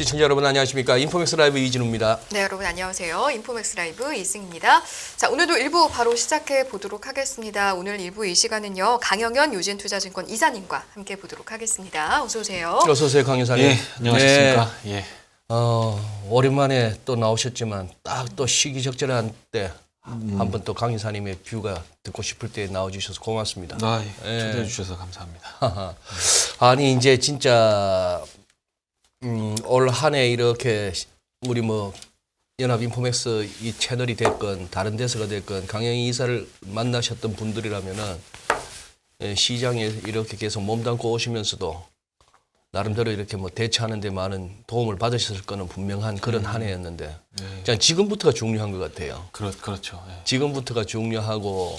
시청자 여러분 안녕하십니까. 인포맥스 라이브 이진우입니다. 네, 여러분 안녕하세요. 인포맥스 라이브 이승입니다. 자, 오늘도 1부 바로 시작해 보도록 하겠습니다. 오늘 1부 이 시간은요. 강영현 유진투자증권 이사님과 함께 보도록 하겠습니다. 어서 오세요. 어서 오세요, 강 이사님. 예, 안녕하십니까. 네. 예. 오랜만에 또 나오셨지만 딱 또 시기적절한 때 한번 또 강 이사님의 뷰가 듣고 싶을 때 나와주셔서 고맙습니다. 초대해 주셔서 감사합니다. 아니 이제 진짜 올 한 해 이렇게 우리 뭐 연합 인포맥스 이 채널이 됐건 다른 데서가 됐건 강영희 이사를 만나셨던 분들이라면은 시장에 이렇게 계속 몸담고 오시면서도 나름대로 이렇게 뭐 대처하는 데 많은 도움을 받으셨을 거는 분명한 그런 한 해였는데 네. 지금부터가 중요한 것 같아요. 그렇죠. 예. 지금부터가 중요하고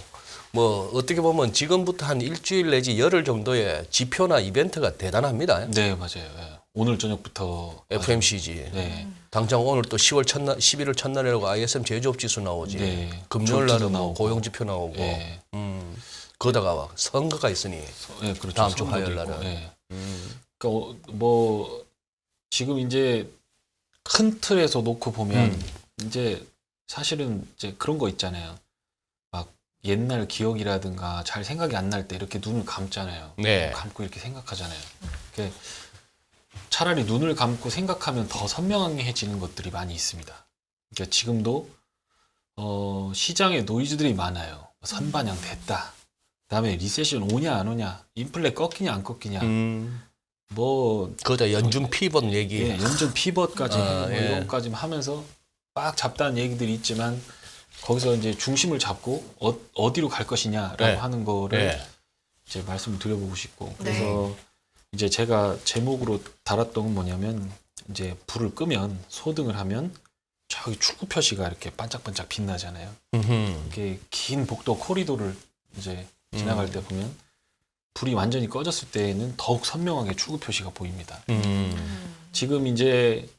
뭐 어떻게 보면 지금부터 한 일주일 내지 열흘 정도의 지표나 이벤트가 대단합니다. 네, 맞아요. 예. 오늘 저녁부터 FMCG. 네. 당장 오늘 또 11월 첫날이라고 ISM 제조업 지수 나오지. 네. 금요일 졸지도 날은 뭐 나오고. 고용 지표 나오고. 예. 그러다가 선거가 있으니. 예, 그렇죠. 다음 주 선거도 화요일 있고. 날은. 예. 그러니까 뭐 지금 이제 큰 틀에서 놓고 보면 이제 사실은 이제 그런 거 있잖아요. 막 옛날 기억이라든가 잘 생각이 안 날 때 이렇게 눈을 감잖아요. 네. 감고 이렇게 생각하잖아요. 그러니까 차라리 눈을 감고 생각하면 더 선명해지는 것들이 많이 있습니다. 그러니까 지금도 시장에 노이즈들이 많아요. 선반영 됐다. 그다음에 리세션 오냐 안 오냐, 인플레 꺾이냐 안 꺾이냐, 뭐 그거다 연준 피벗 얘기. 예, 연준 피벗까지 뭐 예. 이런 것까지 하면서 막 잡다한 얘기들이 있지만 거기서 이제 중심을 잡고 어디로 갈 것이냐라고 네. 하는 거를 네. 이제 말씀을 드려보고 싶고 네. 그래서 이제 제가 제목으로 달았던 건 뭐냐면 이제 불을 끄면 소등을 하면 저기 축구 표시가 이렇게 반짝반짝 빛나잖아요. 이게 긴 복도 코리도를 이제 지나갈 때 보면 불이 완전히 꺼졌을 때에는 더욱 선명하게 출구 표시가 보입니다. 지금 이제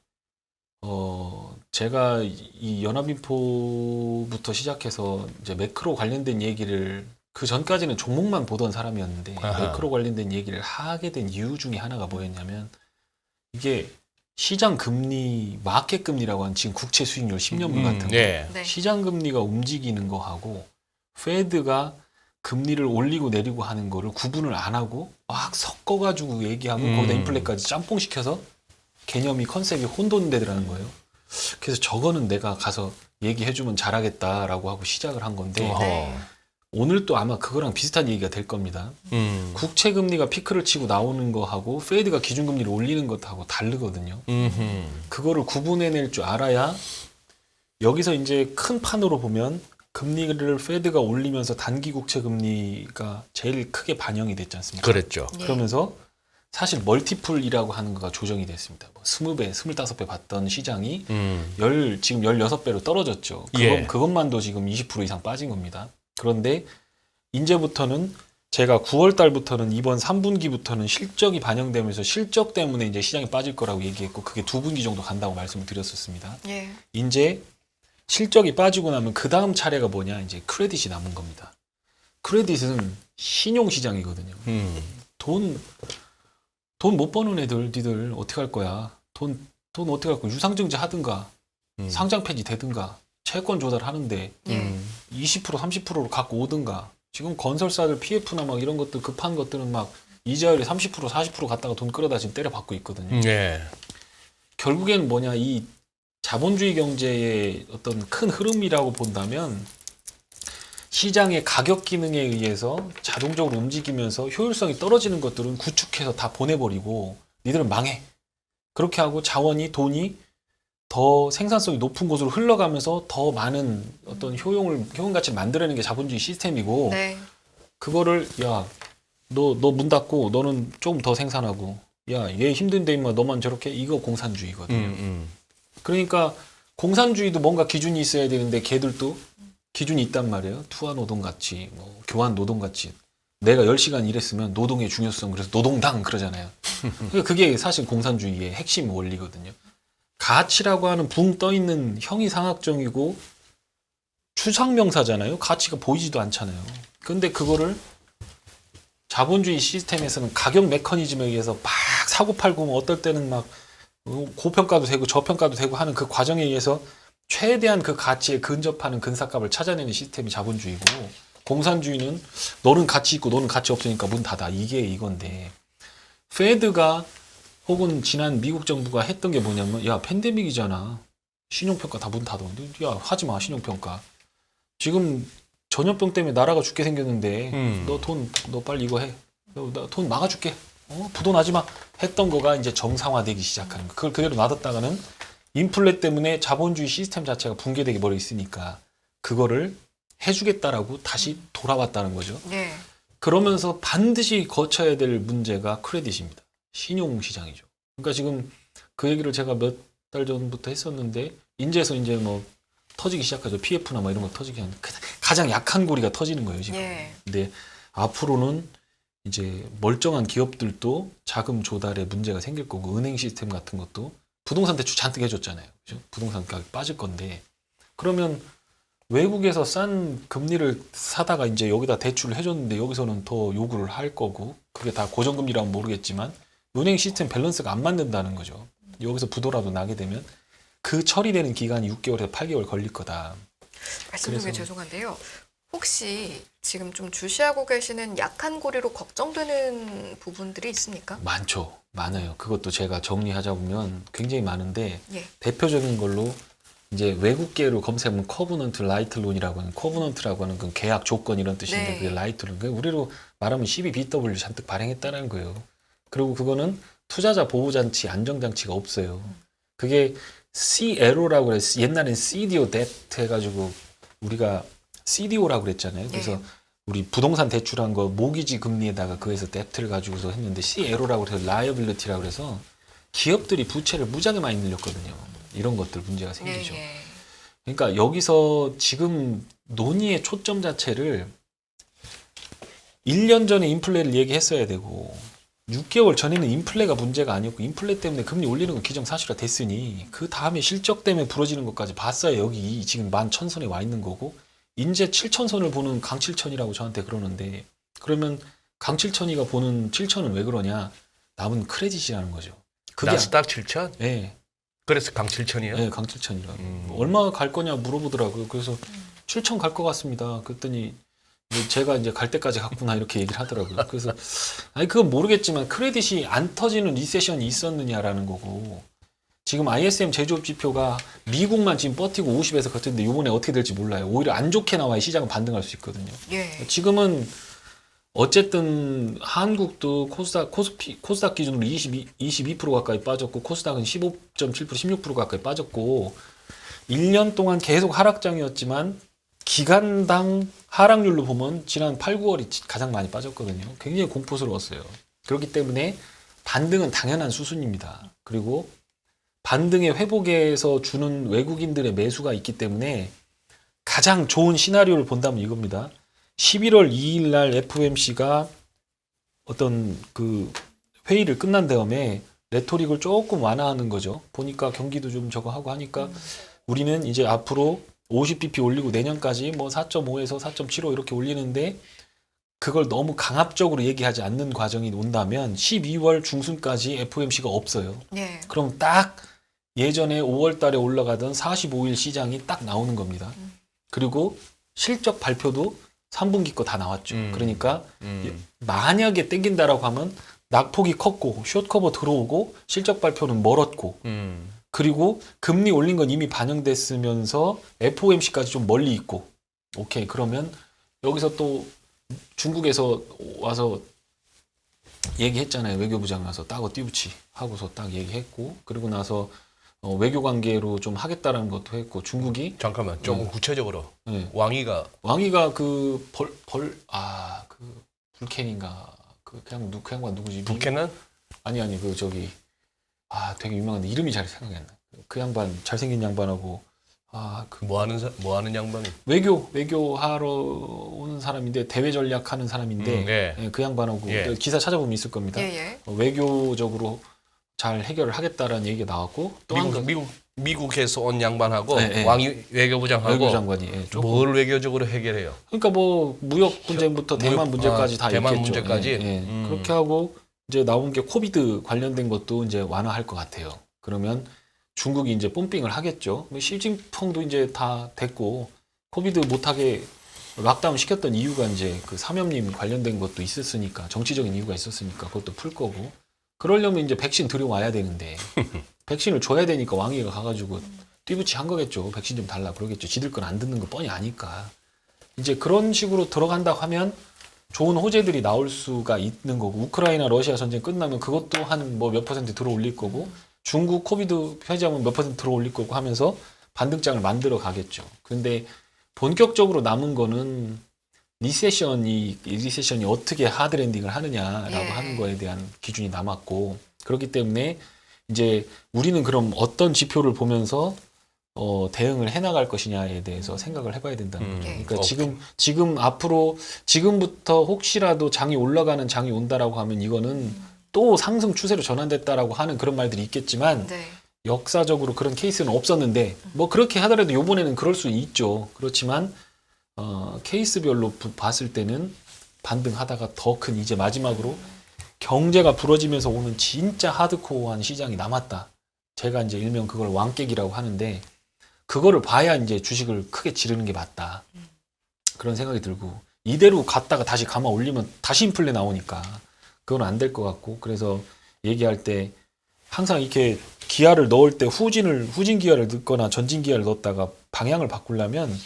제가 이 연합인포부터 시작해서 이제 매크로 관련된 얘기를 그 전까지는 종목만 보던 사람이었는데 아하. 매크로 관련된 얘기를 하게 된 이유 중에 하나가 뭐였냐면 이게 시장 금리, 마켓 금리라고 하는 지금 국채 수익률 10년물 같은 거 네. 네. 시장 금리가 움직이는 거하고 페드가 금리를 올리고 내리고 하는 거를 구분을 안 하고 막 섞어가지고 얘기하고 거기다 인플레까지 짬뽕 시켜서 개념이 컨셉이 혼돈되더라는 거예요. 그래서 저거는 내가 가서 얘기해주면 잘하겠다라고 하고 시작을 한 건데 네. 오늘 또 아마 그거랑 비슷한 얘기가 될 겁니다. 국채 금리가 피크를 치고 나오는 거하고 페드가 기준금리를 올리는 것하고 다르거든요. 그거를 구분해낼 줄 알아야 여기서 이제 큰 판으로 보면 금리를 페드가 올리면서 단기 국채 금리가 제일 크게 반영이 됐지 않습니까? 그랬죠. 네. 그러면서 사실 멀티플이라고 하는 거가 조정이 됐습니다. 뭐 20배, 25배 받던 시장이 지금 16배로 떨어졌죠. 예. 그것만도 지금 20% 이상 빠진 겁니다. 그런데 이제부터는 제가 9월 달부터는 이번 3분기부터는 실적이 반영되면서 실적 때문에 이제 시장이 빠질 거라고 얘기했고 그게 2분기 정도 간다고 말씀을 드렸었습니다. 예. 이제 실적이 빠지고 나면 그 다음 차례가 뭐냐 이제 크레딧이 남은 겁니다. 크레딧은 신용 시장이거든요. 돈 못 버는 니들 어떻게 할 거야? 돈 어떻게 할 거야? 유상증자 하든가 상장 폐지 되든가 채권 조달하는데 20% 30%로 갖고 오든가 지금 건설사들 PF나 막 이런 것들 급한 것들은 막 이자율이 30% 40% 갖다가 돈 끌어다 지금 때려 받고 있거든요. 네. 결국에는 뭐냐 이 자본주의 경제의 어떤 큰 흐름이라고 본다면 시장의 가격 기능에 의해서 자동적으로 움직이면서 효율성이 떨어지는 것들은 구축해서 다 보내버리고 니들은 망해. 그렇게 하고 돈이 더 생산성이 높은 곳으로 흘러가면서 더 많은 어떤 효용 가치를 만들어내는 게 자본주의 시스템이고 네. 그거를 야 너 문 닫고 너는 조금 더 생산하고 야 얘 힘든데 임마 너만 저렇게 이거 공산주의거든요. 그러니까 공산주의도 뭔가 기준이 있어야 되는데 걔들도 기준이 있단 말이에요. 투하 노동 가치, 뭐 교환 노동 가치. 내가 10시간 일했으면 노동의 중요성 그래서 노동당 그러잖아요. 그러니까 그게 사실 공산주의의 핵심 원리거든요. 가치라고 하는 붕 떠 있는 형이상학적이고 추상명사잖아요. 가치가 보이지도 않잖아요. 근데 그거를 자본주의 시스템에서는 가격 메커니즘에 의해서 막 사고 팔고 어떨 때는 막 고평가도 되고 저평가도 되고 하는 그 과정에 의해서 최대한 그 가치에 근접하는 근사값을 찾아내는 시스템이 자본주의고, 공산주의는 너는 가치 있고 너는 가치 없으니까 문 닫아, 이게 이건데, 페드가 혹은 지난 미국 정부가 했던 게 뭐냐면, 야 팬데믹이잖아, 신용평가 다 문 닫아, 야 하지마 신용평가, 지금 전염병 때문에 나라가 죽게 생겼는데 너 빨리 이거 해, 나 돈 막아줄게, 부도나지 마, 했던 거가 이제 정상화되기 시작하는 거. 그걸 그대로 놔뒀다가는 인플레 때문에 자본주의 시스템 자체가 붕괴되게 버려 있으니까 그거를 해주겠다라고 다시 돌아왔다는 거죠. 네. 그러면서 반드시 거쳐야 될 문제가 크레딧입니다. 신용시장이죠. 그러니까 지금 그 얘기를 제가 몇 달 전부터 했었는데, 인제에서 이제 뭐 터지기 시작하죠. PF나 뭐 이런 거 터지기 하는 가장 약한 고리가 터지는 거예요, 지금. 예. 근데 앞으로는 이제 멀쩡한 기업들도 자금 조달에 문제가 생길 거고, 은행 시스템 같은 것도, 부동산 대출 잔뜩 해줬잖아요. 그죠? 부동산 가격 빠질 건데, 그러면 외국에서 싼 금리를 사다가 이제 여기다 대출을 해줬는데 여기서는 더 요구를 할 거고, 그게 다 고정금리라면 모르겠지만 은행 시스템 밸런스가 안 맞는다는 거죠. 여기서 부도라도 나게 되면 그 처리되는 기간이 6개월에서 8개월 걸릴 거다. 말씀 중에 죄송한데요. 혹시 지금 좀 주시하고 계시는 약한 고리로 걱정되는 부분들이 있습니까? 많죠. 많아요. 그것도 제가 정리하자 보면 굉장히 많은데, 예. 대표적인 걸로 이제 외국계로 검색하면 커버넌트 라이트 론이라고 하는, 커버넌트라고 하는 그 계약 조건 이런 뜻인데, 네. 그게 라이트 론. 우리로 말하면 12BW 잔뜩 발행했다는 거예요. 그리고 그거는 투자자 보호장치, 안정장치가 없어요. 그게 CLO라고 그래서 옛날엔 CDO 데트 해가지고 우리가 CDO라고 그랬잖아요. 그래서 예. 우리 부동산 대출한 거 모기지 금리에다가 그에서 데트를 가지고서 했는데, CLO라고 해서 라이어빌리티라고 그래서 기업들이 부채를 무지하게 많이 늘렸거든요. 이런 것들 문제가 생기죠. 예. 그러니까 여기서 지금 논의의 초점 자체를 1년 전에 인플레를 얘기했어야 되고, 6개월 전에는 인플레가 문제가 아니었고, 인플레 때문에 금리 올리는 건 기정사실화 됐으니 그 다음에 실적 때문에 부러지는 것까지 봤어야 여기 지금 11,000선에 와 있는 거고, 이제 7,000선을 보는 강칠천이라고 저한테 그러는데, 그러면 강칠천이가 보는 7,000은 왜 그러냐? 남은 크레딧이라는 거죠. 그게 나스닥 7천? 네, 그래서 강 7천이요? 네, 강칠천이라고. 얼마 갈 거냐 물어보더라고요. 그래서 7,000 갈 것 같습니다. 그랬더니 제가 이제 갈 때까지 갔구나 이렇게 얘기를 하더라고요. 그래서 아니 그건 모르겠지만 크레딧이 안 터지는 리세션이 있었느냐라는 거고, 지금 ISM 제조업 지표가 미국만 지금 버티고 50에서 걷는데 이번에 어떻게 될지 몰라요. 오히려 안 좋게 나와야 시장은 반등할 수 있거든요. 예. 지금은 어쨌든 한국도 코스닥 기준으로 22% 가까이 빠졌고, 코스닥은 15.7%, 16% 가까이 빠졌고, 1년 동안 계속 하락장이었지만 기간당 하락률로 보면 지난 8, 9월이 가장 많이 빠졌거든요. 굉장히 공포스러웠어요. 그렇기 때문에 반등은 당연한 수순입니다. 그리고 반등의 회복에서 주는 외국인들의 매수가 있기 때문에 가장 좋은 시나리오를 본다면 이겁니다. 11월 2일 날 FOMC가 어떤 그 회의를 끝난 다음에 레토릭을 조금 완화하는 거죠. 보니까 경기도 좀 저거 하고 하니까 우리는 이제 앞으로 50bp 올리고 내년까지 뭐 4.5에서 4.75 이렇게 올리는데, 그걸 너무 강압적으로 얘기하지 않는 과정이 온다면 12월 중순까지 FOMC가 없어요. 예. 그럼 딱 예전에 5월 달에 올라가던 45일 시장이 딱 나오는 겁니다. 그리고 실적 발표도 3분기 거 다 나왔죠. 그러니까 만약에 땡긴다라고 하면 낙폭이 컸고 숏커버 들어오고 실적 발표는 멀었고, 그리고 금리 올린 건 이미 반영됐으면서 FOMC까지 좀 멀리 있고, 오케이, 그러면 여기서 또 중국에서 와서 얘기했잖아요. 외교부장 와서 따고 띄우치 하고서 딱 얘기했고, 그리고 나서 외교 관계로 좀 하겠다라는 것도 했고, 중국이 잠깐만 조금 구체적으로 네. 왕이가 그 불캔인가 그 양반 누구지? 북해는 아니 그 저기 되게 유명한데 이름이 잘 생각이 안 나. 그 양반, 잘생긴 양반하고 뭐 하는 양반이? 외교하러 온 사람인데, 대외 전략하는 사람인데, 예. 예, 그 양반하고 예. 기사 찾아보면 있을 겁니다. 예. 외교적으로 잘 해결을 하겠다라는 얘기가 나왔고, 또 한 가지 미국에서 온 양반하고 네. 왕이 외교부장하고 외교장관이 조금 뭘 외교적으로 해결해요? 그러니까 뭐 무역 문제부터 대만 문제까지 다 대만 있겠죠. 문제까지? 예. 그렇게 하고 이제 나온 게 코비드 관련된 것도 이제 완화할 것 같아요. 그러면 중국이 이제 뽐핑을 하겠죠. 시진핑도 이제 다 됐고 코비드 못하게 락다운 시켰던 이유가 이제 그 사면림 관련된 것도 있었으니까 정치적인 이유가 있었으니까 그것도 풀 거고 그러려면 이제 백신 들여와야 되는데 백신을 줘야 되니까 왕위가 가가지고 띠부치 한 거겠죠. 백신 좀 달라 그러겠죠. 지들 건 안 듣는 거 뻔히 아니까 이제 그런 식으로 들어간다고 하면 좋은 호재들이 나올 수가 있는 거고 우크라이나 러시아 전쟁 끝나면 그것도 한 뭐 몇 퍼센트 들어올릴 거고 중국 코비드 폐지하면 몇 퍼센트 들어올릴 거고 하면서 반등장을 만들어 가겠죠. 근데 본격적으로 남은 거는 리세션이 어떻게 하드랜딩을 하느냐라고 예. 하는 거에 대한 기준이 남았고 그렇기 때문에 이제 우리는 그럼 어떤 지표를 보면서 대응을 해나갈 것이냐에 대해서 생각을 해봐야 된다는 거죠. 그러니까 지금 앞으로 지금부터 혹시라도 장이 올라가는 장이 온다라고 하면 이거는 또 상승 추세로 전환됐다라고 하는 그런 말들이 있겠지만 네. 역사적으로 그런 케이스는 없었는데 뭐 그렇게 하더라도 이번에는 그럴 수 있죠. 그렇지만 케이스별로 봤을 때는 반등하다가 더 큰 이제 마지막으로 경제가 부러지면서 오는 진짜 하드코어한 시장이 남았다. 제가 이제 일명 그걸 왕깨기라고 하는데 그거를 봐야 이제 주식을 크게 지르는 게 맞다. 그런 생각이 들고 이대로 갔다가 다시 감아 올리면 다시 인플레 나오니까 그건 안 될 것 같고 그래서 얘기할 때 항상 이렇게 기아를 넣을 때 후진 기아를 넣거나 전진 기아를 넣었다가 방향을 바꾸려면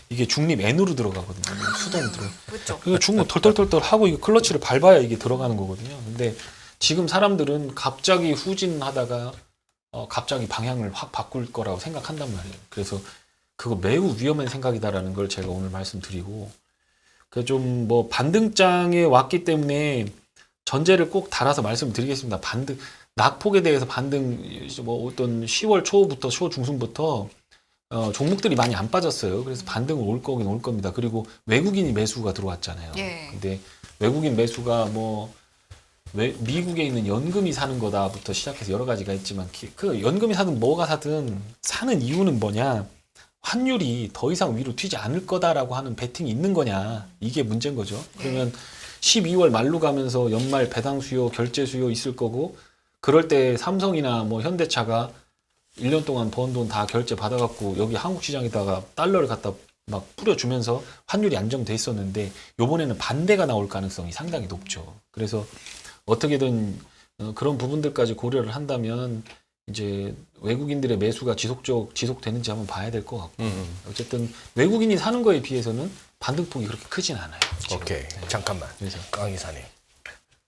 이게 중립 N으로 들어가거든요. 수동으로 들어. 그렇죠. 그러니까 중국 털털털털 하고 이거 클러치를 밟아야 이게 들어가는 거거든요. 근데 지금 사람들은 갑자기 후진하다가 갑자기 방향을 확 바꿀 거라고 생각한단 말이에요. 그래서 그거 매우 위험한 생각이다라는 걸 제가 오늘 말씀드리고 그 좀 뭐 반등장에 왔기 때문에 전제를 꼭 달아서 말씀드리겠습니다. 낙폭에 대해서 뭐 어떤 10월 초부터 10월 중순부터 종목들이 많이 안 빠졌어요. 그래서 반등은 올 거긴 올 겁니다. 그리고 외국인이 매수가 들어왔잖아요. 예. 근데 외국인 매수가 뭐 미국에 있는 연금이 사는 거다부터 시작해서 여러 가지가 있지만 그 연금이 사든 뭐가 사든 사는 이유는 뭐냐? 환율이 더 이상 위로 튀지 않을 거다라고 하는 베팅이 있는 거냐? 이게 문제인 거죠. 그러면 12월 말로 가면서 연말 배당 수요, 결제 수요 있을 거고 그럴 때 삼성이나 뭐 현대차가 1년 동안 번 돈 다 결제 받아갖고 여기 한국 시장에다가 달러를 갖다 막 뿌려주면서 환율이 안정돼 있었는데 요번에는 반대가 나올 가능성이 상당히 높죠. 그래서 어떻게든 그런 부분들까지 고려를 한다면 이제 외국인들의 매수가 지속되는지 한번 봐야 될 것 같고 어쨌든 외국인이 사는 거에 비해서는 반등폭이 그렇게 크진 않아요. 지금. 오케이. 잠깐만. 그래서 강 이사님.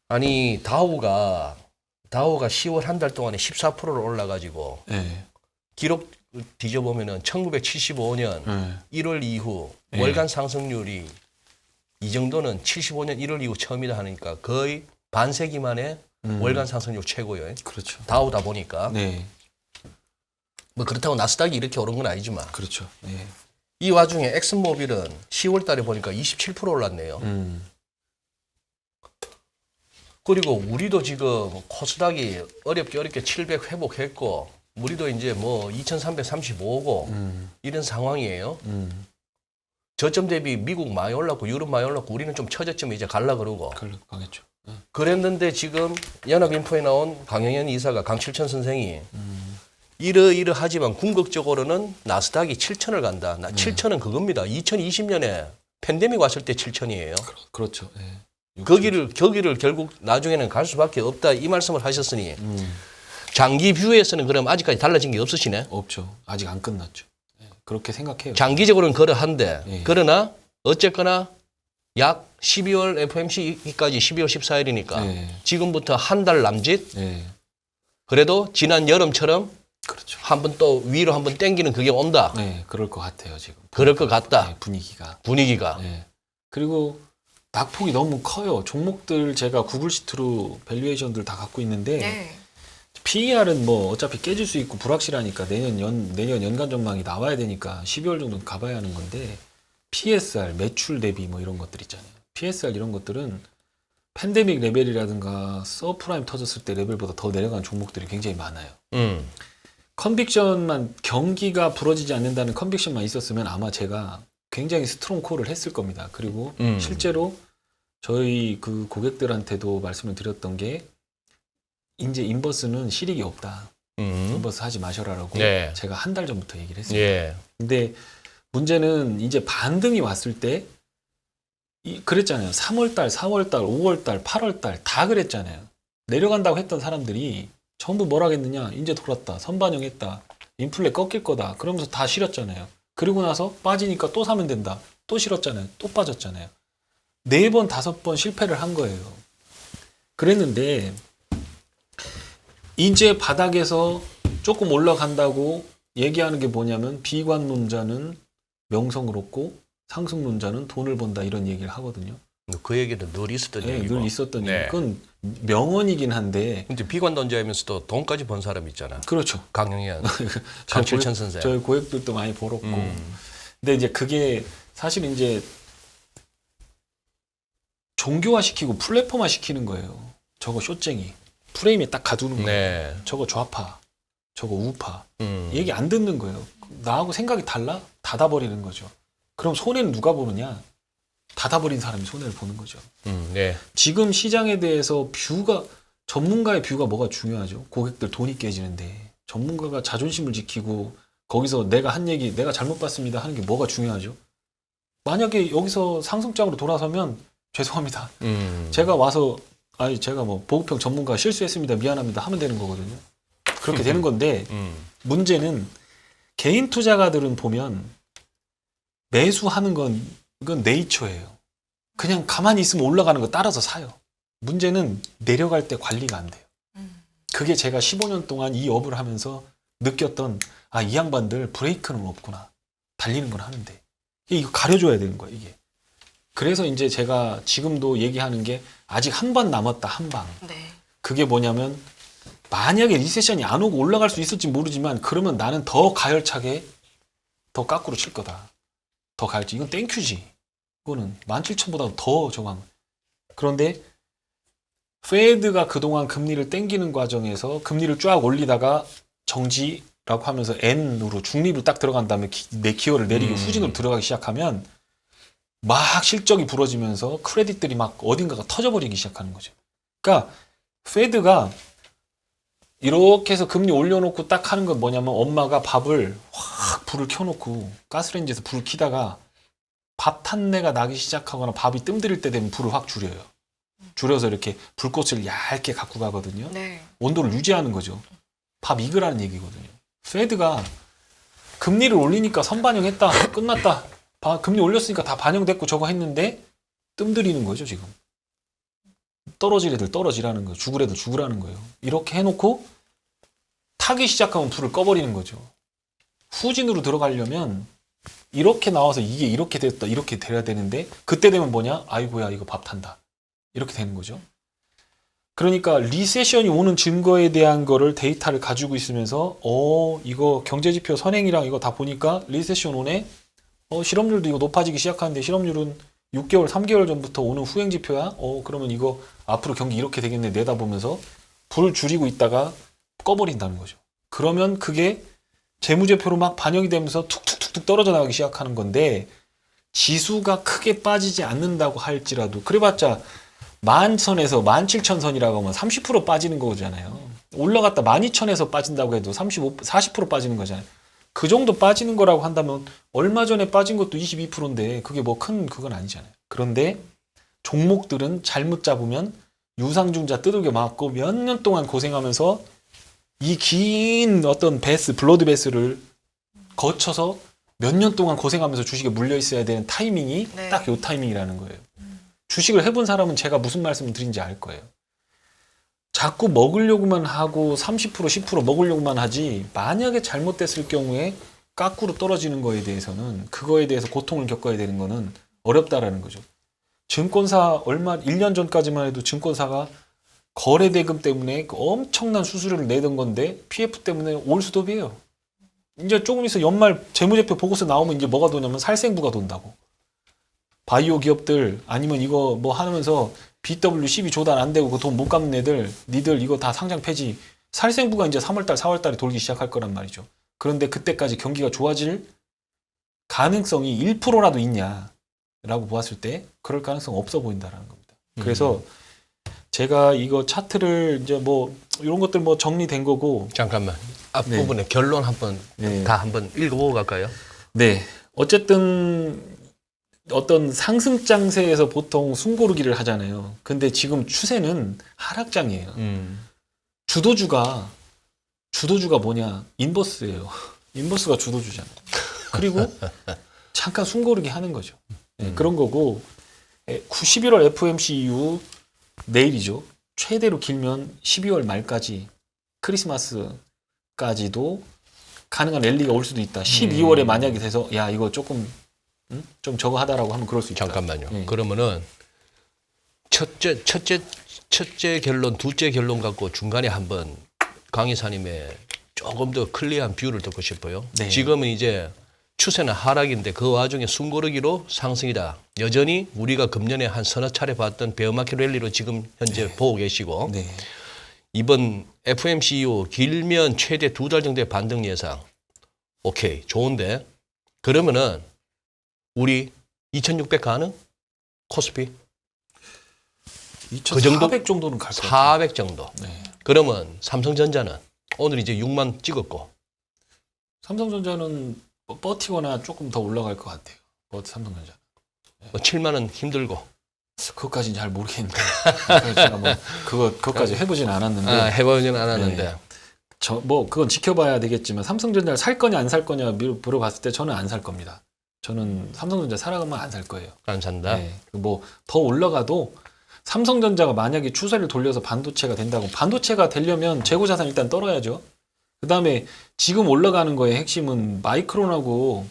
아니 다우가 10월 한 달 동안에 14%를 올라가지고 네. 기록 뒤져보면은 1975년 1월 이후 네. 월간 상승률이 이 정도는 75년 1월 이후 처음이다 하니까 거의 반세기 만에 월간 상승률 최고예요. 그렇죠. 다우다 보니까 네, 뭐 그렇다고 나스닥이 이렇게 오른 건 아니지만 그렇죠. 네. 이 와중에 엑슨모빌은 10월 달에 보니까 27% 올랐네요. 그리고 우리도 지금 코스닥이 어렵게 700 회복했고 우리도 이제 뭐 2335고 이런 상황이에요. 저점 대비 미국 많이 올랐고 유럽 많이 올랐고 우리는 좀 처졌지만 이제 갈라 그러고 가겠죠. 그랬는데 지금 연합인포에 나온 강영현 이사가 강칠천 선생이 이러하지만 궁극적으로는 나스닥이 7천을 간다. 7천은 그겁니다. 2020년에 팬데믹 왔을 때 7천이에요. 그렇죠. 네. 거기를 결국 나중에는 갈 수밖에 없다 이 말씀을 하셨으니 장기 뷰에서는 그럼 아직까지 달라진 게 없으시네. 없죠. 아직 안 끝났죠. 네. 그렇게 생각해요. 장기적으로는 그러한데 네. 그러나 어쨌거나 약 12월 FOMC까지 12월 14일이니까 네. 지금부터 한 달 남짓 네. 그래도 지난 여름처럼 그렇죠. 한번 또 위로 한번 땡기는 그게 온다. 네, 그럴 것 같아요 지금. 그럴 것 같다. 네, 분위기가. 네. 그리고 낙폭이 너무 커요. 종목들 제가 구글 시트로 밸류에이션들 다 갖고 있는데 네. PER은 뭐 어차피 깨질 수 있고 불확실하니까 내년 연간 전망이 나와야 되니까 12월 정도는 가봐야 하는 건데 PSR 매출 대비 뭐 이런 것들 있잖아요. PSR 이런 것들은 팬데믹 레벨이라든가 서프라임 터졌을 때 레벨보다 더 내려간 종목들이 굉장히 많아요. 컨빅션만 경기가 부러지지 않는다는 컨빅션만 있었으면 아마 제가 굉장히 스트롱 콜을 했을 겁니다. 그리고 실제로 저희 그 고객들한테도 말씀을 드렸던 게 이제 인버스는 실익이 없다. 돈버스 하지 마셔라라고 네. 제가 한 달 전부터 얘기를 했습니다. 예. 근데 문제는 이제 반등이 왔을 때 그랬잖아요. 3월달, 4월달, 5월달, 8월달 다 그랬잖아요. 내려간다고 했던 사람들이 전부 뭐라 했느냐. 이제 돌았다. 선반영했다. 인플레 꺾일 거다. 그러면서 다 실었잖아요. 그리고 나서 빠지니까 또 사면 된다. 또 실었잖아요. 또 빠졌잖아요. 4번, 5번 실패를 한 거예요. 그랬는데 이제 바닥에서 조금 올라간다고 얘기하는 게 뭐냐면 비관론자는 명성을 얻고 상승론자는 돈을 번다 이런 얘기를 하거든요. 그 얘기는 늘 있었던 네, 얘기고. 늘 있었던 네. 얘기. 그건 명언이긴 한데 근데 비관론자이면서도 돈까지 번 사람 있잖아. 그렇죠. 강영현, 저희 강칠천 고액- 선생. 저희 고액들도 많이 벌었고. 음. 근데 이제 그게 사실 이제 종교화 시키고 플랫폼화 시키는 거예요. 저거 쇼쟁이. 프레임에 딱 가두는 거예요. 네. 저거 좌파, 저거 우파. 음. 얘기 안 듣는 거예요. 나하고 생각이 달라? 닫아버리는 거죠. 그럼 손해는 누가 보느냐? 닫아버린 사람이 손해를 보는 거죠. 네. 지금 시장에 대해서 전문가의 뷰가 뭐가 중요하죠? 고객들 돈이 깨지는데 전문가가 자존심을 지키고 거기서 내가 한 얘기, 내가 잘못 봤습니다 하는 게 뭐가 중요하죠? 만약에 여기서 상승장으로 돌아서면 죄송합니다. 제가 와서 제가 뭐 보급형 전문가 실수했습니다. 미안합니다 하면 되는 거거든요. 그렇게 되는 건데 문제는 개인 투자가들은 보면 매수하는 건 이건 네이처예요. 그냥 가만히 있으면 올라가는 거 따라서 사요. 문제는 내려갈 때 관리가 안 돼요. 그게 제가 15년 동안 이 업을 하면서 느꼈던 이 양반들 브레이크는 없구나. 달리는 건 하는데 이거 가려줘야 되는 거예요. 이게. 그래서 이제 제가 지금도 얘기하는 게 아직 한 번 남았다. 한 방. 네. 그게 뭐냐면 만약에 리세션이 안 오고 올라갈 수 있을지 모르지만 그러면 나는 더 가열차게 더 까꾸로 칠 거다. 더 가열차. 이건 땡큐지. 이거는 17,000보다 더 저강. 그런데 페드가 그동안 금리를 땡기는 과정에서 금리를 쫙 올리다가 정지라고 하면서 N으로 중립을 딱 들어간 다음에 내 기어를 내리고 후진으로 들어가기 시작하면 막 실적이 부러지면서 크레딧들이 막 어딘가가 터져버리기 시작하는 거죠. 그러니까 페드가 이렇게 해서 금리 올려놓고 딱 하는 건 뭐냐면 엄마가 밥을 확 불을 켜놓고 가스레인지에서 불을 켜다가 밥 탄내가 나기 시작하거나 밥이 뜸들일 때 되면 불을 확 줄여요. 줄여서 이렇게 불꽃을 얇게 갖고 가거든요. 네. 온도를 유지하는 거죠. 밥 익으라는 얘기거든요. 페드가 금리를 올리니까 선반영했다. 끝났다. 금리 올렸으니까 다 반영됐고 저거 했는데 뜸들이는 거죠 지금. 떨어질 애들 떨어지라는 거예요. 죽을 애들 죽으라는 거예요. 이렇게 해놓고 타기 시작하면 불을 꺼버리는 거죠. 후진으로 들어가려면 이렇게 나와서 이게 이렇게 됐다 이렇게 돼야 되는데 그때 되면 뭐냐? 아이고야 이거 밥 탄다. 이렇게 되는 거죠. 그러니까 리세션이 오는 증거에 대한 거를 데이터를 가지고 있으면서 이거 경제지표 선행이랑 이거 다 보니까 리세션 오네. 실업률도 이거 높아지기 시작하는데 실업률은 6개월, 3개월 전부터 오는 후행지표야? 그러면 이거 앞으로 경기 이렇게 되겠네 내다보면서 불 줄이고 있다가 꺼버린다는 거죠. 그러면 그게 재무제표로 막 반영이 되면서 툭툭툭툭 떨어져 나가기 시작하는 건데 지수가 크게 빠지지 않는다고 할지라도 그래봤자 10,000선에서 17,000선이라고 하면 30% 빠지는 거잖아요. 올라갔다 12,000에서 빠진다고 해도 40% 빠지는 거잖아요. 그 정도 빠지는 거라고 한다면 얼마 전에 빠진 것도 22%인데 그게 뭐 큰 그건 아니잖아요. 그런데 종목들은 잘못 잡으면 유상증자 뜯어게 맞고 몇 년 동안 고생하면서 이 긴 어떤 블러드 베스를 거쳐서 몇 년 동안 고생하면서 주식에 물려 있어야 되는 타이밍이 네. 딱 요 타이밍이라는 거예요. 주식을 해본 사람은 제가 무슨 말씀을 드린지 알 거예요. 자꾸 먹으려고만 하고 30% 10% 먹으려고만 하지 만약에 잘못됐을 경우에 까꾸로 떨어지는 거에 대해서는 그거에 대해서 고통을 겪어야 되는 거는 어렵다라는 거죠. 증권사 1년 전까지만 해도 증권사가 거래 대금 때문에 엄청난 수수료를 내던 건데 PF 때문에 올수도비해요. 이제 조금 있어 연말 재무제표 보고서 나오면 이제 뭐가 도냐면 살생부가 돈다고. 바이오 기업들 아니면 이거 뭐 하면서 BW12 조달 안 되고 그 돈 못 갚는 애들 니들 이거 다 상장 폐지 살생부가 이제 3월달 4월달에 돌기 시작할 거란 말이죠. 그런데 그때까지 경기가 좋아질 가능성이 1%라도 있냐라고 보았을 때 그럴 가능성 없어 보인다라는 겁니다. 그래서 제가 이거 차트를 이제 뭐 이런 것들 뭐 정리된 거고. 잠깐만. 앞부분에 결론 한번 네. 다 한번 읽어보고 갈까요? 네. 어쨌든 어떤 상승장세에서 보통 숨고르기를 하잖아요. 근데 지금 추세는 하락장이에요. 주도주가 뭐냐? 인버스예요. 인버스가 주도주잖아요. 그리고 잠깐 숨고르기 하는 거죠. 네, 그런 거고 11월 FOMC 이후 내일이죠. 최대로 길면 12월 말까지 크리스마스까지도 가능한 랠리가 올 수도 있다. 12월에 만약에 돼서 야 이거 조금 좀 저거 하다라고 하면 그럴 수 있다. 잠깐만요. 네. 그러면은 첫째 결론, 둘째 결론 갖고 중간에 한번 강 이사님의 조금 더 클리어한 뷰를 듣고 싶어요. 네. 지금은 이제 추세는 하락인데 그 와중에 숨고르기로 상승이다. 여전히 우리가 금년에 한 서너 차례 봤던 베어마켓 랠리로 지금 현재 보고 계시고 네. 이번 FOMC 이후 길면 최대 2달 정도의 반등 예상. 오케이, 좋은데 그러면은 우리 2600 가능? 코스피? 그 정도? 400 정도는 갈 것 같아요. 400 정도. 네. 그러면 삼성전자는 오늘 이제 6만 찍었고 삼성전자는 버티거나 조금 더 올라갈 것 같아요. 삼성전자. 뭐 7만 원 힘들고 그것까지는 잘 모르겠는데 제가 뭐 그것까지 해보진 않았는데 해보지는 않았는데 네. 뭐 그건 지켜봐야 되겠지만 삼성전자를 살 거냐 안 살 거냐 물어봤을 때 저는 안 살 겁니다. 저는 삼성전자 살아가면 안 살 거예요. 안 산다. 네. 뭐 더 올라가도 삼성전자가 만약에 추세를 돌려서 반도체가 된다고 반도체가 되려면 재고자산 일단 떨어야죠. 그 다음에 지금 올라가는 거의 핵심은 마이크론하고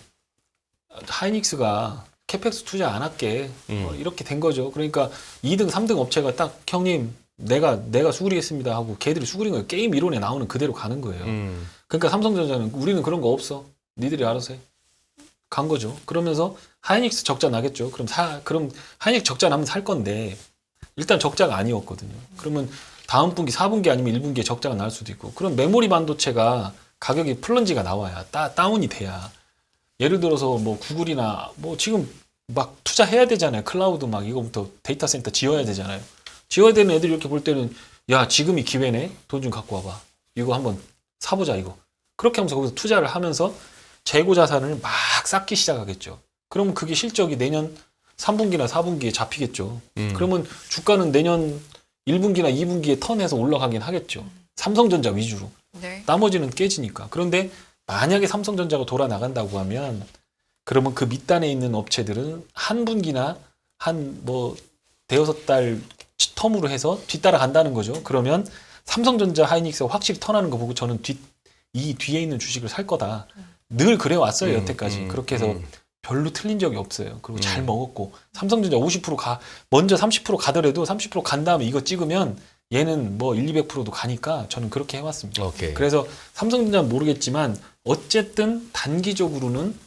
하이닉스가 캐펙스 투자 안 할게 이렇게 된 거죠. 그러니까 2등, 3등 업체가 딱 형님 내가 수그리겠습니다 하고 걔들이 수그린 거예요. 게임 이론에 나오는 그대로 가는 거예요. 그러니까 삼성전자는 우리는 그런 거 없어. 니들이 알아서 해. 간 거죠. 그러면서 하이닉스 적자 나겠죠. 그럼 하이닉스 적자 나면 살 건데 일단 적자가 아니었거든요. 그러면 다음 분기 4분기 아니면 1분기에 적자가 날 수도 있고 그럼 메모리 반도체가 가격이 플런지가 나와야 다운이 돼야 예를 들어서 뭐 구글이나 뭐 지금 막 투자해야 되잖아요. 클라우드 막 이거부터 데이터 센터 지어야 되잖아요. 지어야 되는 애들이 이렇게 볼 때는 야 지금이 기회네. 돈 좀 갖고 와봐. 이거 한번 사보자 이거. 그렇게 하면서 거기서 투자를 하면서 재고 자산을 막 쌓기 시작하겠죠. 그러면 그게 실적이 내년 3분기나 4분기에 잡히겠죠. 그러면 주가는 내년 1분기나 2분기에 턴해서 올라가긴 하겠죠. 삼성전자 위주로. 네. 나머지는 깨지니까. 그런데 만약에 삼성전자가 돌아 나간다고 하면 그러면 그 밑단에 있는 업체들은 한 분기나 한 뭐 대여섯 달 텀으로 해서 뒤따라 간다는 거죠. 그러면 삼성전자 하이닉스가 확실히 턴하는 거 보고 저는 이 뒤에 있는 주식을 살 거다. 늘 그래 왔어요, 여태까지. 그렇게 해서 별로 틀린 적이 없어요. 그리고 잘 먹었고 삼성전자 50% 먼저 30% 가더라도 30% 간 다음에 이거 찍으면 얘는 뭐 200%도 가니까 저는 그렇게 해왔습니다. 오케이. 그래서 삼성전자는 모르겠지만 어쨌든 단기적으로는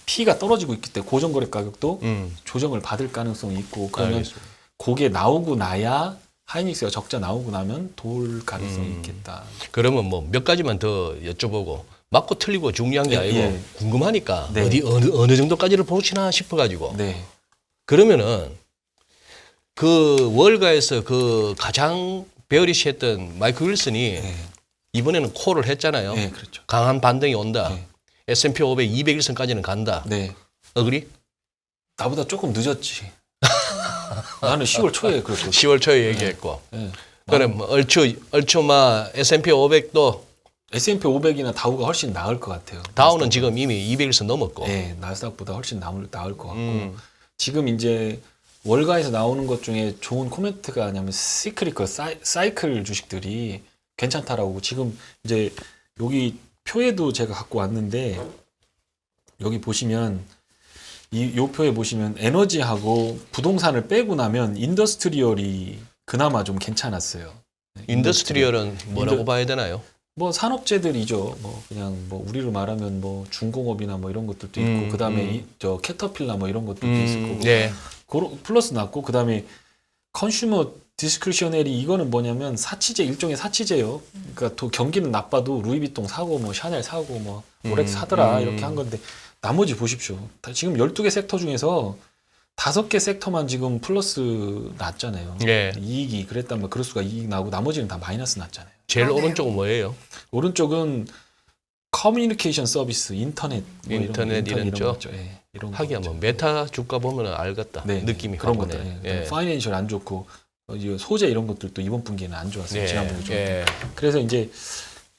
P가 떨어지고 있기 때문에 고정거래 가격도 조정을 받을 가능성이 있고 그러면 알겠습니다. 그게 나오고 나야 하이닉스가 적자 나오고 나면 돌 가능성이 있겠다. 그러면 뭐 몇 가지만 더 여쭤보고 맞고 틀리고 중요한 게 네, 아니고 예. 궁금하니까 네. 어느 정도까지를 보시나 싶어가지고 네. 그러면은 그 월가에서 그 가장 베어리시했던 마이클 윌슨이 네. 이번에는 콜을 했잖아요. 네, 그렇죠. 강한 반등이 온다. 네. S&P 500 200일선까지는 간다. 네. 어그리? 나보다 조금 늦었지. 나는 10월 초에 그랬거든. 10월 초에 얘기했고. 네. 그럼 얼추마 S&P 500도 S&P 500이나 다우가 훨씬 나을 것 같아요. 다우는 지금 이미 200일선 넘었고. 네, 나스닥보다 훨씬 나을 것 같고 지금 이제 월가에서 나오는 것 중에 좋은 코멘트가 뭐냐면 시크리컬 사이클 주식들이 괜찮다라고 지금 이제 여기 표에도 제가 갖고 왔는데 여기 보시면 요 표에 보시면 에너지하고 부동산을 빼고 나면 인더스트리얼이 그나마 좀 괜찮았어요. 인더스트리얼은 뭐라고 봐야 되나요? 뭐 산업재들이죠. 뭐 그냥 뭐 우리로 말하면 뭐 중공업이나 뭐 이런 것들도 있고 그다음에 저 캐터필라 뭐 이런 것들도 있을 거고. 네. 플러스 났고 그다음에 컨슈머 디스크리셔너리 이거는 뭐냐면 사치제 일종의 사치제요. 그러니까 경기는 나빠도 루이비통 사고 뭐 샤넬 사고 뭐 롤렉스 사더라 이렇게 한 건데 나머지 보십시오. 지금 12개 섹터 중에서 5개 섹터만 지금 플러스 났잖아요. 예. 이익이 그랬다면 그럴 수가 이익 나고 나머지는 다 마이너스 났잖아요. 제일 그러네요. 오른쪽은 뭐예요? 오른쪽은 커뮤니케이션 서비스, 인터넷, 뭐 인터넷 이런 쪽? 거죠. 예, 이런 하기야 거죠. 뭐 메타 주가 보면 알겠다. 네, 느낌이 그런 가보네. 것들. 예. 파이낸셜 안 좋고 이제 소재 이런 것들도 이번 분기에는 안 좋았어요. 예. 지난번에 좀. 예. 그래서 이제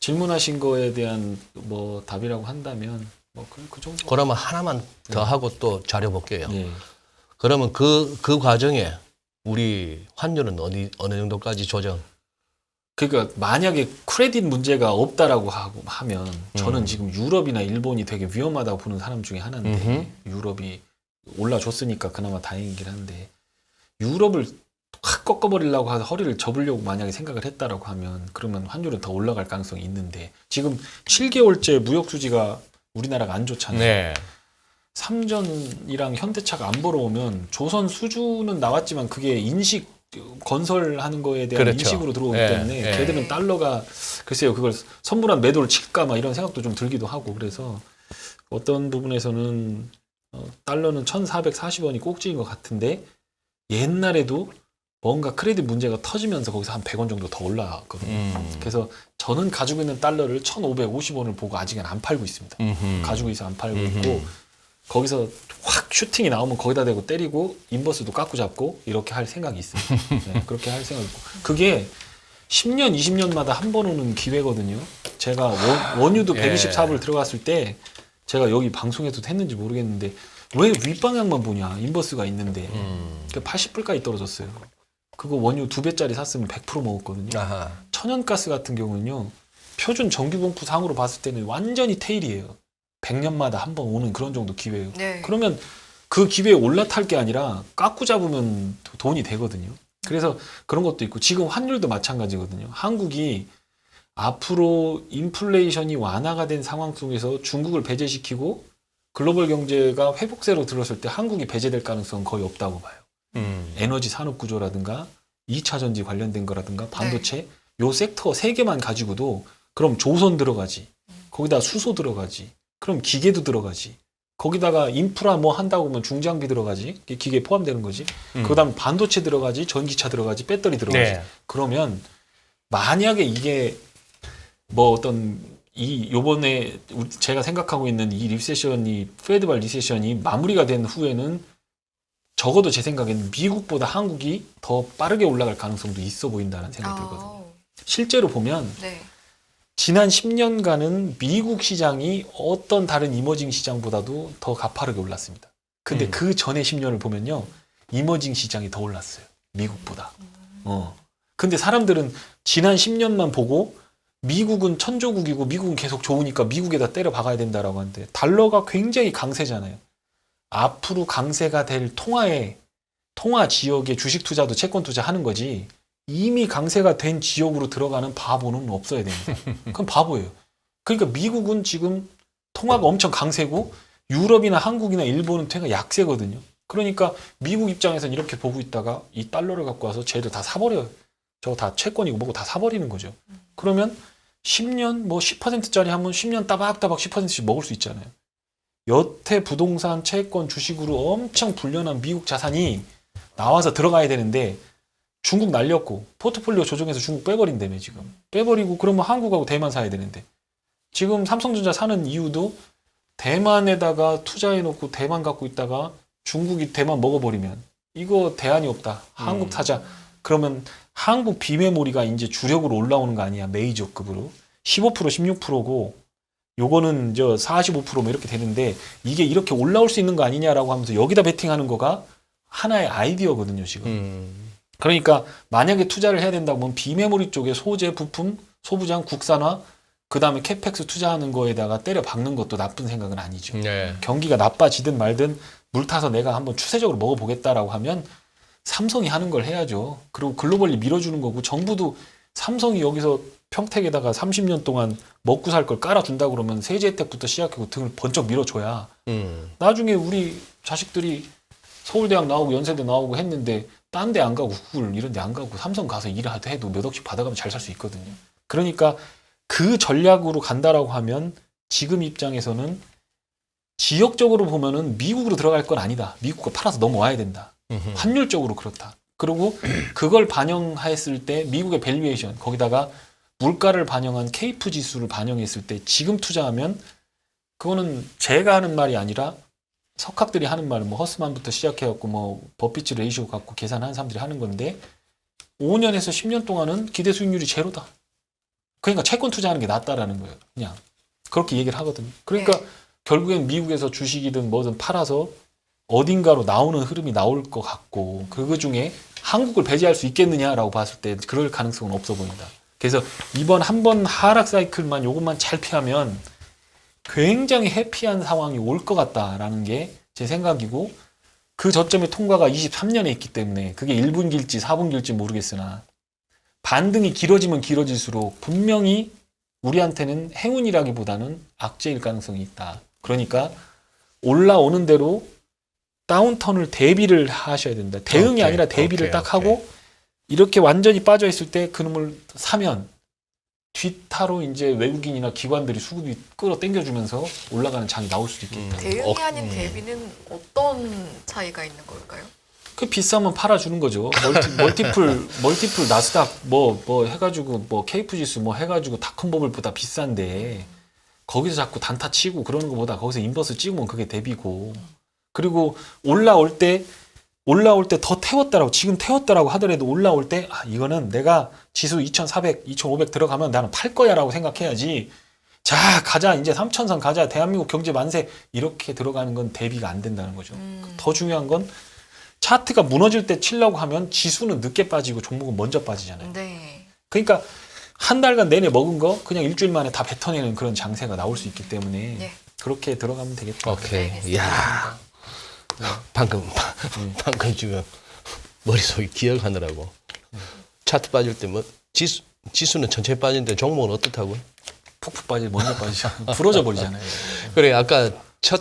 질문하신 거에 대한 뭐 답이라고 한다면 뭐 그 정도. 그러면 하나만 더 하고 또 자료 볼게요. 예. 그러면 그 과정에 우리 환율은 어느 정도까지 조정? 그러니까 만약에 크레딧 문제가 없다라고 하면 저는 음. 지금 유럽이나 일본이 되게 위험하다고 보는 사람 중에 하나인데 음흠. 유럽이 올라줬으니까 그나마 다행이긴 한데 유럽을 확 꺾어버리려고 해서 허리를 접으려고 만약에 생각을 했다라고 하면 그러면 환율은 더 올라갈 가능성이 있는데 지금 7개월째 무역 수지가 우리나라가 안 좋잖아요. 네. 삼전이랑 현대차가 안 벌어오면 조선 수주는 나왔지만 그게 인식 건설하는 거에 대한 그렇죠. 인식으로 들어오기 예, 때문에 예. 걔들은 달러가 글쎄요 그걸 선물한 매도를 칠까 막 이런 생각도 좀 들기도 하고 그래서 어떤 부분에서는 달러는 1,440원이 꼭지인 것 같은데 옛날에도 뭔가 크레딧 문제가 터지면서 거기서 한 100원 정도 더 올라왔거든요. 그래서 저는 가지고 있는 달러를 1,550원을 보고 아직은 안 팔고 있습니다. 가지고 있어 안 팔고 있고 거기서 확 슈팅이 나오면 거기다 대고 때리고 인버스도 깎고 잡고 이렇게 할 생각이 있어요. 네, 그렇게 할 생각이 있고 그게 10년, 20년마다 한 번 오는 기회거든요. 제가 원유도 예. 124불 들어갔을 때 제가 여기 방송에서도 했는지 모르겠는데 왜 윗방향만 보냐 인버스가 있는데 80불까지 떨어졌어요. 그거 원유 2배짜리 샀으면 100% 먹었거든요. 아하. 천연가스 같은 경우는요. 표준 정규분포 상으로 봤을 때는 완전히 테일이에요. 100년마다 한 번 오는 그런 정도 기회예요. 네. 그러면 그 기회에 올라탈 게 아니라 깎고 잡으면 돈이 되거든요. 그래서 그런 것도 있고 지금 환율도 마찬가지거든요. 한국이 앞으로 인플레이션이 완화가 된 상황 속에서 중국을 배제시키고 글로벌 경제가 회복세로 들었을 때 한국이 배제될 가능성은 거의 없다고 봐요. 에너지 산업 구조라든가 2차 전지 관련된 거라든가 반도체 요 섹터 3개만 가지고도 그럼 조선 들어가지. 거기다 수소 들어가지. 그럼 기계도 들어가지. 거기다가 인프라 뭐 한다고 하면 중장비 들어가지. 기계에 포함되는 거지. 그다음 반도체 들어가지. 전기차 들어가지. 배터리 들어가지. 네. 그러면 만약에 이게 뭐 어떤 요번에 제가 생각하고 있는 이 리세션이 페드발 리세션이 마무리가 된 후에는 적어도 제 생각에는 미국보다 한국이 더 빠르게 올라갈 가능성도 있어 보인다는 생각이 들거든요. 실제로 보면 네. 지난 10년간은 미국 시장이 어떤 다른 이머징 시장보다도 더 가파르게 올랐습니다. 근데 그 전에 10년을 보면요. 이머징 시장이 더 올랐어요. 미국보다. 근데 사람들은 지난 10년만 보고 미국은 천조국이고 미국은 계속 좋으니까 미국에다 때려 박아야 된다라고 하는데 달러가 굉장히 강세잖아요. 앞으로 강세가 될 통화 지역의 주식 투자도 채권 투자하는 거지 이미 강세가 된 지역으로 들어가는 바보는 없어야 됩니다. 그럼 바보예요. 그러니까 미국은 지금 통화가 엄청 강세고 유럽이나 한국이나 일본은 통화가 약세거든요. 그러니까 미국 입장에서는 이렇게 보고 있다가 이 달러를 갖고 와서 쟤들 다 사버려요. 저거 다 채권이고 뭐고 다 사버리는 거죠. 그러면 10년 뭐 10%짜리 하면 10년 따박따박 10%씩 먹을 수 있잖아요. 여태 부동산, 채권, 주식으로 엄청 불련한 미국 자산이 나와서 들어가야 되는데 중국 날렸고 포트폴리오 조정해서 중국 빼버린다며 지금. 빼버리고 그러면 한국하고 대만 사야 되는데 지금 삼성전자 사는 이유도 대만에다가 투자해놓고 대만 갖고 있다가 중국이 대만 먹어버리면 이거 대안이 없다. 한국 사자. 그러면 한국 비메모리가 이제 주력으로 올라오는 거 아니야. 메이저급으로. 15% 16%고 요거는 45%뭐 이렇게 되는데 이게 이렇게 올라올 수 있는 거 아니냐라고 하면서 여기다 베팅하는 거가 하나의 아이디어거든요, 지금. 그러니까 만약에 투자를 해야 된다고 하면 비메모리 쪽에 소재, 부품, 소부장, 국산화, 그 다음에 캐펙스 투자하는 거에다가 때려 박는 것도 나쁜 생각은 아니죠. 네. 경기가 나빠지든 말든 물 타서 내가 한번 추세적으로 먹어보겠다라고 하면 삼성이 하는 걸 해야죠. 그리고 글로벌리 밀어주는 거고 정부도 삼성이 여기서 평택에다가 30년 동안 먹고 살 걸 깔아준다 그러면 세제 혜택부터 시작하고 등을 번쩍 밀어줘야 나중에 우리 자식들이 서울대학 나오고 연세대 나오고 했는데 딴 데 안 가고 구글 이런 데 안 가고 삼성 가서 일을 해도 몇 억씩 받아가면 잘 살 수 있거든요. 그러니까 그 전략으로 간다라고 하면 지금 입장에서는 지역적으로 보면은 미국으로 들어갈 건 아니다. 미국과 팔아서 넘어와야 된다. 환율적으로 그렇다. 그리고 그걸 반영했을 때 미국의 밸류에이션 거기다가 물가를 반영한 케이프 지수를 반영했을 때 지금 투자하면 그거는 제가 하는 말이 아니라 석학들이 하는 말은 뭐 허스만부터 시작해갖고 뭐 버피츠 레이시오 갖고 계산하는 사람들이 하는 건데 5년에서 10년 동안은 기대 수익률이 제로다. 그러니까 채권 투자하는 게 낫다라는 거예요. 그냥 그렇게 얘기를 하거든요. 그러니까 네. 결국엔 미국에서 주식이든 뭐든 팔아서 어딘가로 나오는 흐름이 나올 것 같고 그 중에 한국을 배제할 수 있겠느냐라고 봤을 때 그럴 가능성은 없어 보인다. 그래서 이번 한 번 하락 사이클만 요것만 잘 피하면 굉장히 해피한 상황이 올 것 같다라는 게 제 생각이고 그 저점의 통과가 23년에 있기 때문에 그게 1분기일지 4분기일지 모르겠으나 반등이 길어지면 길어질수록 분명히 우리한테는 행운이라기보다는 악재일 가능성이 있다. 그러니까 올라오는 대로 다운턴을 대비를 하셔야 된다. 대응이 오케이, 아니라 대비를 오케이, 딱 오케이. 하고 이렇게 완전히 빠져 있을 때 그놈을 사면 뒤타로 이제 외국인이나 기관들이 수급이 끌어당겨주면서 올라가는 장이 나올 수도 있겠다. 대응이 아닌 대비는 어떤 차이가 있는 걸까요? 그 비싸면 팔아주는 거죠. 멀티플 나스닥 뭐 해가지고 뭐 케이프 지수 뭐 해가지고 닷컴버블보다 비싼데 거기서 자꾸 단타 치고 그러는 것보다 거기서 인버스 찍으면 그게 대비고 그리고 올라올 때 더 태웠다라고 지금 태웠다라고 하더라도 올라올 때 이거는 내가 지수 2,400, 2,500 들어가면 나는 팔 거야라고 생각해야지. 자 가자 이제 3,000선 가자 대한민국 경제 만세 이렇게 들어가는 건 대비가 안 된다는 거죠. 더 중요한 건 차트가 무너질 때 치려고 하면 지수는 늦게 빠지고 종목은 먼저 빠지잖아요. 네. 그러니까 한 달간 내내 먹은 거 그냥 일주일 만에 다 뱉어내는 그런 장세가 나올 수 있기 때문에 네. 그렇게 들어가면 되겠다. 오케이. 알겠습니다. 야 방금 지금 머릿속에 기억하느라고 차트 빠질 때 뭐 지수는 전체 빠지는데 종목은 어떻다고? 푹푹 빠지 먼저 빠지죠. 부러져 버리잖아요. 그래 아까 첫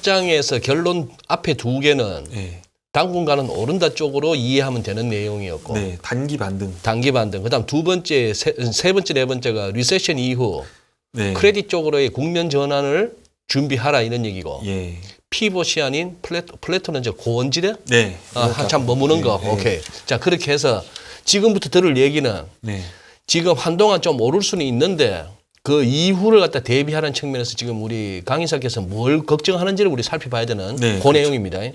장에서 결론 앞에 두 개는 네. 당분간은 오른다 쪽으로 이해하면 되는 내용이었고 네, 단기 반등. 단기 반등. 그다음 두 번째, 세 번째, 네 번째가 리세션 이후 네. 크레딧 쪽으로의 국면 전환을 준비하라 이런 얘기고 예. 피봇이 아닌 플래토는 이제 고원지대 네. 한참 머무는 거. 네. 오케이. 자 그렇게 해서 지금부터 들을 얘기는 네. 지금 한동안 좀 오를 수는 있는데 그 이후를 갖다 대비하는 측면에서 지금 우리 강 이사께서 뭘 걱정하는지를 우리 살펴봐야 되는 네, 그 내용입니다. 예.